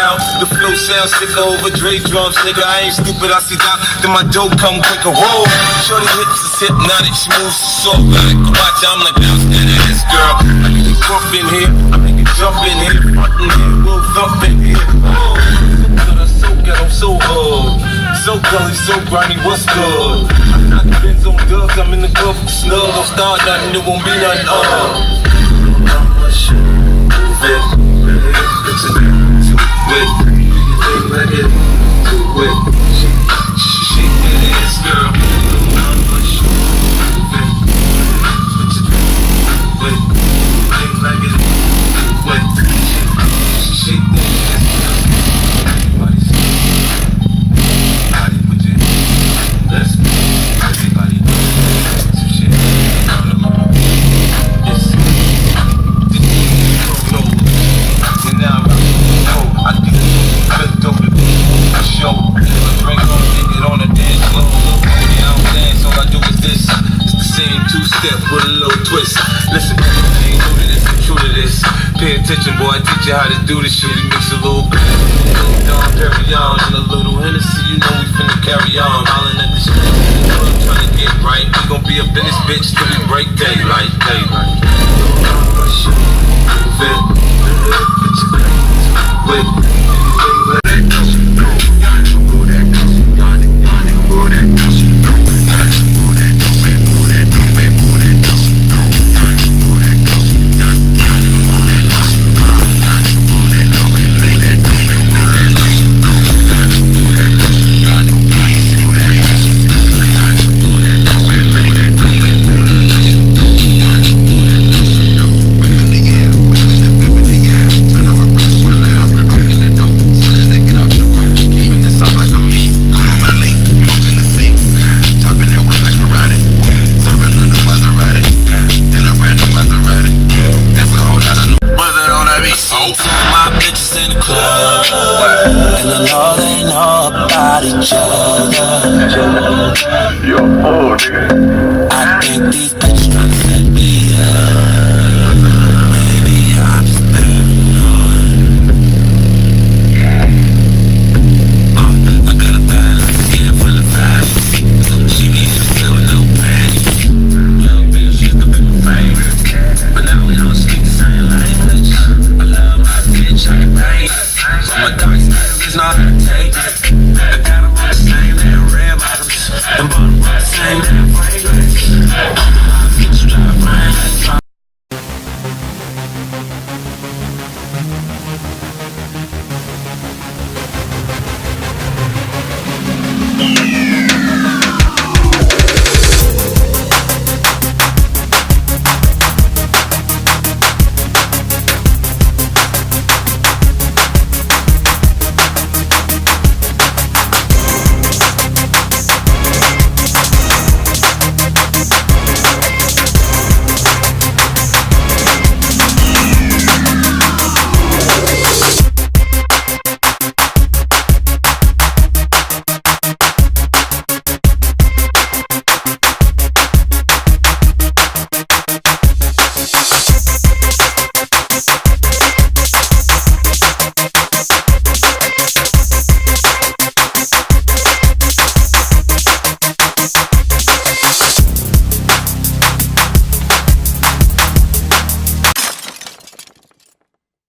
out. The flow sounds sicker over Dre drums, nigga. I ain't stupid, I see that. Then my dough come quicker. Whoa, shorty hips is hypnotic, she moves so like watch, I'm like bounce that ass, girl. I get it crump in here, I make it jump in here, front in here, we'll thump in here. Oh, so good, I'm so hard. So gully, so grimy, what's good? I'm not Benz on dubs, I'm in the club with snug. Don't start nothing, it won't be nothing, Move it, bitch, too wet. Like it, too wet. Shake that ass, girl. Move it, bitch, too wet. Like it, too wet. Shake that ass, girl. Everybody say, body with it. Let's go. Everybody do some shit. All of my yes. And now I think it's dope to be a show. Drink on, get on the dance floor. I don't dance, all I do is this. It's the same two-step with a little twist. Listen, I ain't new to this, I'm true to this. Pay attention, boy, I teach you how to do this shit. We mix a little bit, Don Perignon and a little Hennessy. You know we finna carry on. Hollin' at the shit, I'm trying to get right. We gon' be up in this bitch till we break daylight, daylight. Move it, wait. Each other. You're a fool, nigga. I think these bitches tryna set me up. Maybe I'm just paranoid. I got a bad skin full of vibes. She needs to feel no pain. Young bitch, she's the favorite. But now we don't speak the same language. I love my bitch, I can pay it. So my dark side is not gonna take it. I got them on the same damn red bottoms, and bottom on the same damn fragrance. I feel you try to find that. Yeah.